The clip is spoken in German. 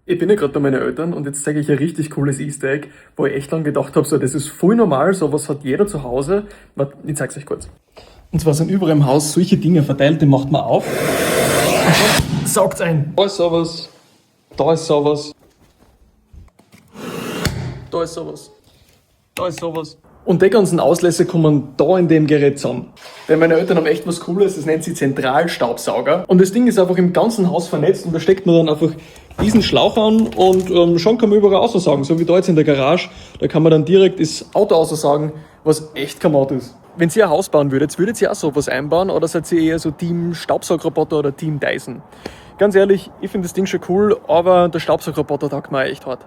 Ich bin ja gerade bei meinen Eltern und jetzt zeige ich ein richtig cooles Easter Egg, wo ich echt lang gedacht habe, so, das ist voll normal, sowas hat jeder zu Hause. Warte, ich zeig's euch kurz. Und zwar sind überall im Haus solche Dinge verteilt, die macht man auf. Saugt ein. Da ist sowas. Da ist sowas. Da ist sowas. Da ist sowas. Und die ganzen Auslässe kommen da in dem Gerät zusammen. Weil meine Eltern haben echt was Cooles, das nennt sich Zentralstaubsauger. Und das Ding ist einfach im ganzen Haus vernetzt und da steckt man dann einfach diesen Schlauch an und schon kann man überall aussaugen. So wie da jetzt in der Garage, da kann man dann direkt das Auto aussaugen, was echt kamat ist. Wenn ihr ein Haus bauen würdet ihr auch sowas einbauen oder seid ihr eher so Team Staubsaugerroboter oder Team Dyson? Ganz ehrlich, ich finde das Ding schon cool, aber der Staubsaugerroboter taugt mir echt hart.